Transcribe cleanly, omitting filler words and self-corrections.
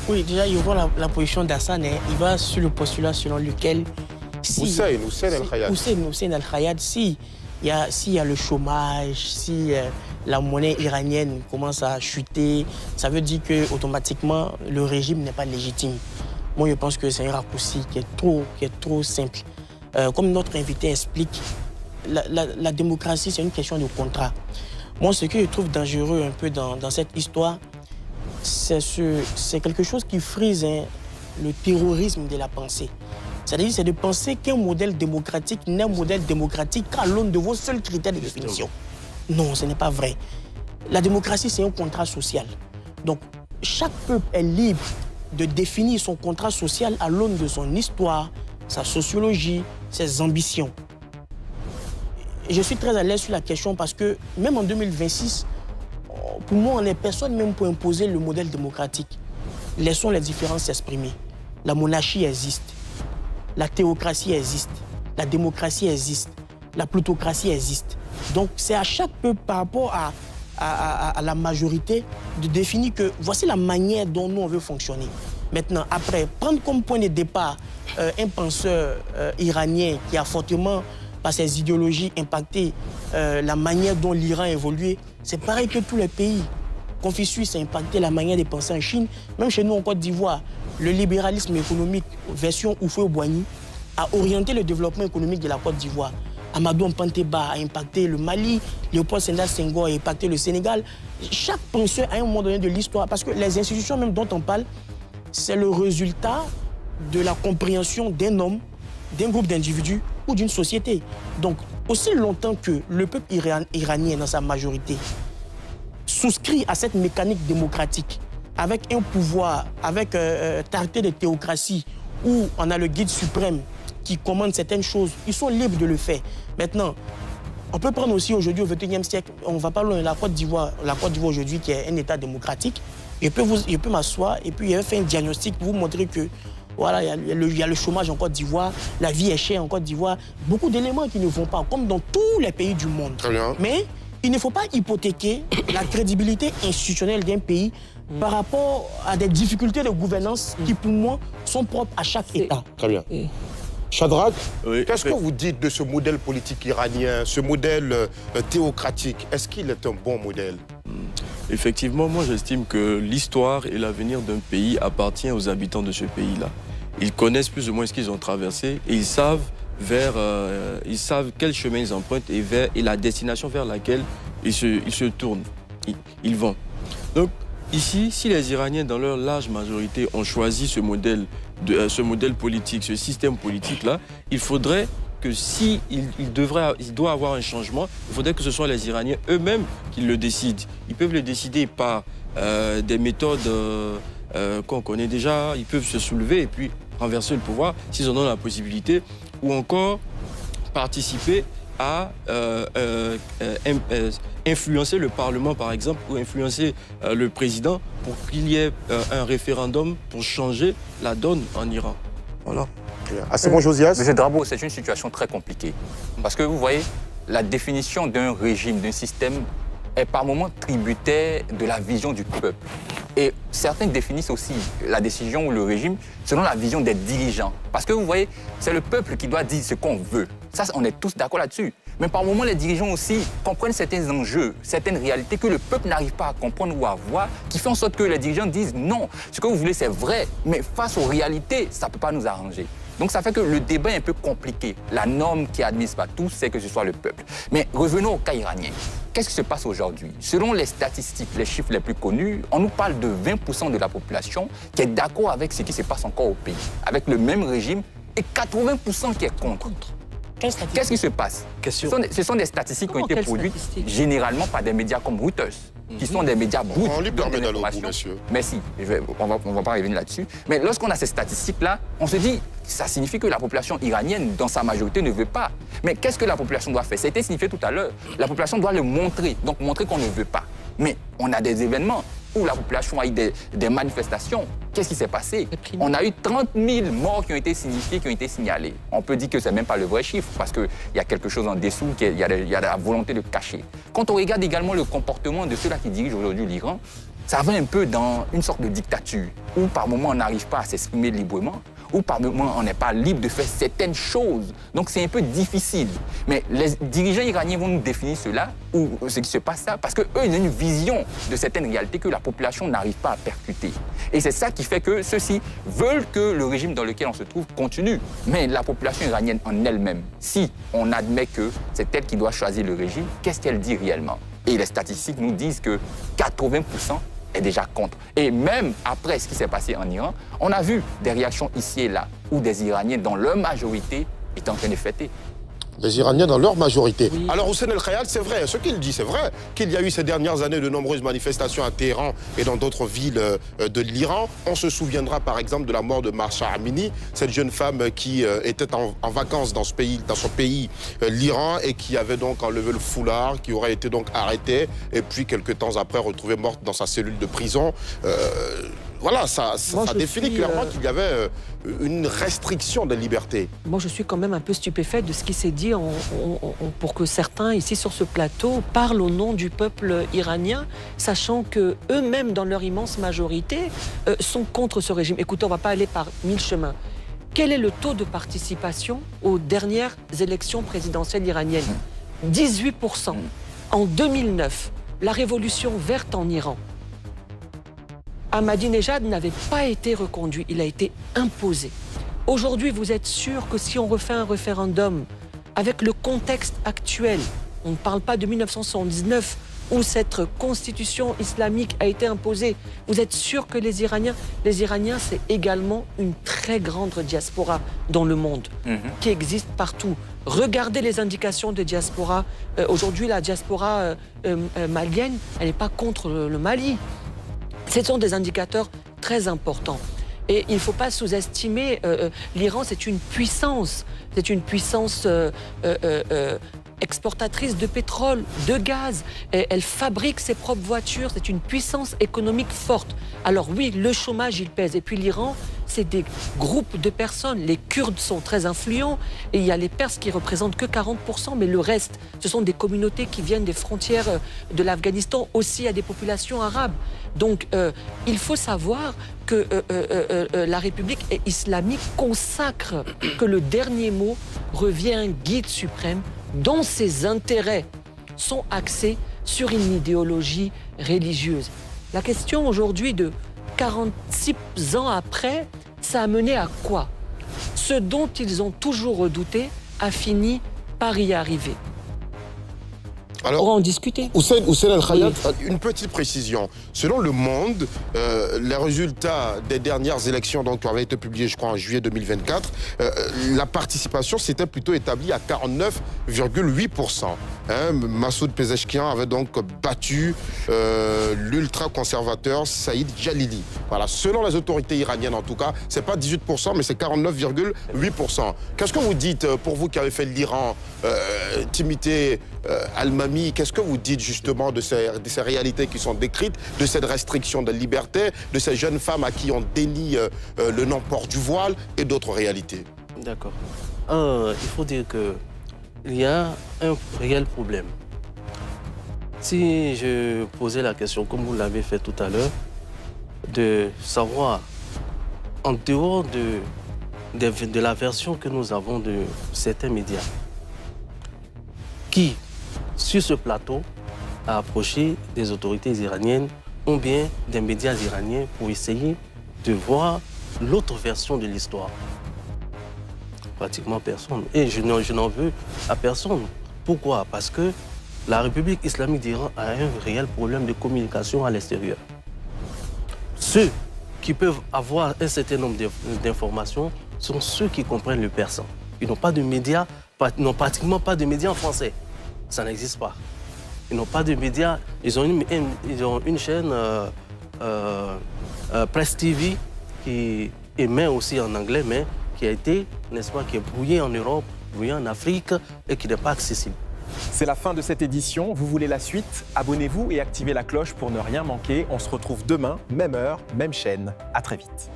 Oui, déjà, il voit la position d'Hassan. Hein. Il va sur le postulat selon lequel... Hussein El-Khayad. Hussein El-Khayad, s'il y a le chômage, si la monnaie iranienne commence à chuter, ça veut dire qu'automatiquement, le régime n'est pas légitime. Moi, je pense que c'est un raccourci qui est trop simple. Comme notre invité explique, la démocratie, c'est une question de contrat. Moi, ce que je trouve dangereux un peu dans cette histoire, c'est quelque chose qui frise le terrorisme de la pensée. C'est-à-dire, c'est de penser qu'un modèle démocratique n'est un modèle démocratique qu'à l'aune de vos seuls critères de définition. Non, ce n'est pas vrai. La démocratie, c'est un contrat social. Donc, chaque peuple est libre de définir son contrat social à l'aune de son histoire, sa sociologie, ses ambitions. Je suis très à l'aise sur la question parce que même en 2026, pour moi, on n'est personne même pour imposer le modèle démocratique. Laissons les différences s'exprimer. La monarchie existe, la théocratie existe, la démocratie existe, la plutocratie existe. Donc c'est à chaque peuple par rapport à la majorité de définir que voici la manière dont nous on veut fonctionner. Maintenant, après, prendre comme point de départ un penseur iranien qui a fortement, par ses idéologies, impacté la manière dont l'Iran a évolué, c'est pareil que tous les pays. Confucius a impacté la manière de penser en Chine. Même chez nous en Côte d'Ivoire, le libéralisme économique, version Houphouët-Boigny, a orienté le développement économique de la Côte d'Ivoire. Amadou Mpanteba a impacté le Mali, Léopold Sédar Senghor a impacté le Sénégal. Chaque penseur à un moment donné de l'histoire, parce que les institutions même dont on parle, c'est le résultat de la compréhension d'un homme, d'un groupe d'individus ou d'une société. Donc, aussi longtemps que le peuple iranien, dans sa majorité, souscrit à cette mécanique démocratique, avec un pouvoir, avec tarté de théocratie, où on a le guide suprême qui commande certaines choses, ils sont libres de le faire. Maintenant, on peut prendre aussi aujourd'hui au XXIe siècle, on va parler de la Côte d'Ivoire aujourd'hui qui est un État démocratique. Je peux m'asseoir et puis faire un diagnostic pour vous montrer que voilà, il y a le chômage en Côte d'Ivoire, la vie est chère en Côte d'Ivoire, beaucoup d'éléments qui ne vont pas, comme dans tous les pays du monde. Très bien. Mais il ne faut pas hypothéquer la crédibilité institutionnelle d'un pays par rapport à des difficultés de gouvernance qui, pour moi, sont propres à chaque État. Très bien. Shadrach, qu'est-ce que vous dites de ce modèle politique iranien, ce modèle théocratique? Est-ce qu'il est un bon modèle? Effectivement, moi j'estime que l'histoire et l'avenir d'un pays appartient aux habitants de ce pays-là. Ils connaissent plus ou moins ce qu'ils ont traversé et ils savent quel chemin ils empruntent et la destination vers laquelle ils se tournent, ils vont. Donc ici, si les Iraniens dans leur large majorité ont choisi ce modèle politique, ce système politique-là, il faudrait que il doit avoir un changement, il faudrait que ce soit les Iraniens eux-mêmes qui le décident. Ils peuvent le décider par des méthodes qu'on connaît déjà, ils peuvent se soulever et puis renverser le pouvoir s'ils en ont la possibilité, ou encore participer à influencer le Parlement, par exemple, ou influencer le président pour qu'il y ait un référendum pour changer la donne en Iran. Voilà. Ah, c'est bon, Josias? Monsieur Drabo, c'est une situation très compliquée. Parce que vous voyez, la définition d'un régime, d'un système, est par moments tributaire de la vision du peuple. Et certains définissent aussi la décision ou le régime selon la vision des dirigeants. Parce que vous voyez, c'est le peuple qui doit dire ce qu'on veut. Ça, on est tous d'accord là-dessus. Mais par moments, les dirigeants aussi comprennent certains enjeux, certaines réalités que le peuple n'arrive pas à comprendre ou à voir, qui font en sorte que les dirigeants disent non, ce que vous voulez c'est vrai, mais face aux réalités, ça ne peut pas nous arranger. Donc ça fait que le débat est un peu compliqué. La norme qui est admise par tous, c'est que ce soit le peuple. Mais revenons au cas iranien. Qu'est-ce qui se passe aujourd'hui? Selon les statistiques, les chiffres les plus connus, on nous parle de 20% de la population qui est d'accord avec ce qui se passe encore au pays, avec le même régime, et 80% qui est contre. Qu'est-ce qui se passe? Ce sont des statistiques qui ont été produites généralement par des médias comme Reuters, qui sont des médias bruts. On lui permet d'aller au bout, monsieur. Mais si, on va pas revenir là-dessus. Mais lorsqu'on a ces statistiques-là, on se dit, ça signifie que la population iranienne, dans sa majorité, ne veut pas. Mais qu'est-ce que la population doit faire? Ça a été signifié tout à l'heure. La population doit le montrer, donc montrer qu'on ne veut pas. Mais on a des événements où la population a eu des manifestations. Qu'est-ce qui s'est passé? On a eu 30 000 morts qui ont été signifiés, qui ont été signalés. On peut dire que ce n'est même pas le vrai chiffre, parce qu'il y a quelque chose en dessous, il y a la volonté de cacher. Quand on regarde également le comportement de ceux-là qui dirigent aujourd'hui l'Iran, Ça va un peu dans une sorte de dictature, où par moment on n'arrive pas à s'exprimer librement, où par moment on n'est pas libre de faire certaines choses. Donc c'est un peu difficile. Mais les dirigeants iraniens vont nous définir cela, ou ce qui se passe là, parce qu'eux, ils ont une vision de certaines réalités que la population n'arrive pas à percuter. Et c'est ça qui fait que ceux-ci veulent que le régime dans lequel on se trouve continue. Mais la population iranienne en elle-même, si on admet que c'est elle qui doit choisir le régime, qu'est-ce qu'elle dit réellement? Et les statistiques nous disent que 80% est déjà contre. Et même après ce qui s'est passé en Iran, on a vu des réactions ici et là, où des Iraniens, dans leur majorité, étaient en train de fêter. Les Iraniens dans leur majorité. Oui. Alors Hussein El-Khayat, c'est vrai, ce qu'il dit, c'est vrai qu'il y a eu ces dernières années de nombreuses manifestations à Téhéran et dans d'autres villes de l'Iran. On se souviendra par exemple de la mort de Mahsa Amini, cette jeune femme qui était en vacances dans son pays, l'Iran, et qui avait donc enlevé le foulard, qui aurait été donc arrêtée et puis quelques temps après retrouvée morte dans sa cellule de prison. Voilà, ça définit clairement qu'il y avait une restriction des libertés. Moi, je suis quand même un peu stupéfaite de ce qui s'est dit pour que certains, ici sur ce plateau, parlent au nom du peuple iranien, sachant qu'eux-mêmes, dans leur immense majorité, sont contre ce régime. Écoutez, on ne va pas aller par mille chemins. Quel est le taux de participation aux dernières élections présidentielles iraniennes? 18%. En 2009, la révolution verte en Iran. Ahmadinejad n'avait pas été reconduit, il a été imposé. Aujourd'hui, vous êtes sûr que si on refait un référendum avec le contexte actuel, on ne parle pas de 1979 où cette constitution islamique a été imposée, vous êtes sûr que les Iraniens, c'est également une très grande diaspora dans le monde qui existe partout. Regardez les indications de diaspora. Aujourd'hui, la diaspora malienne, elle n'est pas contre le Mali. Ce sont des indicateurs très importants. Et il ne faut pas sous-estimer, l'Iran, c'est une puissance. C'est une puissance exportatrice de pétrole, de gaz. Elle fabrique ses propres voitures. C'est une puissance économique forte. Alors oui, le chômage, il pèse. Et puis l'Iran, c'est des groupes de personnes. Les Kurdes sont très influents. Et il y a les Perses qui représentent que 40%. Mais le reste, ce sont des communautés qui viennent des frontières de l'Afghanistan. Aussi, il y a des populations arabes. Donc, il faut savoir que la République islamique consacre que le dernier mot revient à un guide suprême dont ses intérêts sont axés sur une idéologie religieuse. La question aujourd'hui de 46 ans après, ça a mené à quoi? Ce dont ils ont toujours redouté a fini par y arriver. Alors, on va en discuter. Hussein El-Khayat, une petite précision. Selon Le Monde, les résultats des dernières élections donc, qui avaient été publiés, je crois, en juillet 2024, la participation s'était plutôt établie à 49,8%. Massoud Pezeshkian avait donc battu l'ultra-conservateur Saïd Jalili. Voilà, selon les autorités iraniennes en tout cas, c'est pas 18%, mais c'est 49,8%. Qu'est-ce que vous dites, pour vous qui avez fait l'Iran, Timité Almami, qu'est-ce que vous dites justement de ces réalités qui sont décrites, de cette restriction de liberté, de ces jeunes femmes à qui on dénie le non-port du voile et d'autres réalités? D'accord. Il faut dire qu'il y a un réel problème. Si je posais la question, comme vous l'avez fait tout à l'heure, de savoir, en dehors de la version que nous avons de certains médias, qui, sur ce plateau, a approché des autorités iraniennes ou bien des médias iraniens pour essayer de voir l'autre version de l'histoire. Pratiquement personne. Et je n'en veux à personne. Pourquoi? Parce que la République islamique d'Iran a un réel problème de communication à l'extérieur. Ceux qui peuvent avoir un certain nombre d'informations sont ceux qui comprennent le persan. Ils n'ont pas de médias, n'ont pratiquement pas de médias en français. Ça n'existe pas. Ils n'ont pas de médias. Ils ont une chaîne Press TV qui émet aussi en anglais, mais qui a été, n'est-ce pas, qui est brouillée en Europe, brouillée en Afrique et qui n'est pas accessible. C'est la fin de cette édition. Vous voulez la suite? Abonnez-vous et activez la cloche pour ne rien manquer. On se retrouve demain, même heure, même chaîne. À très vite.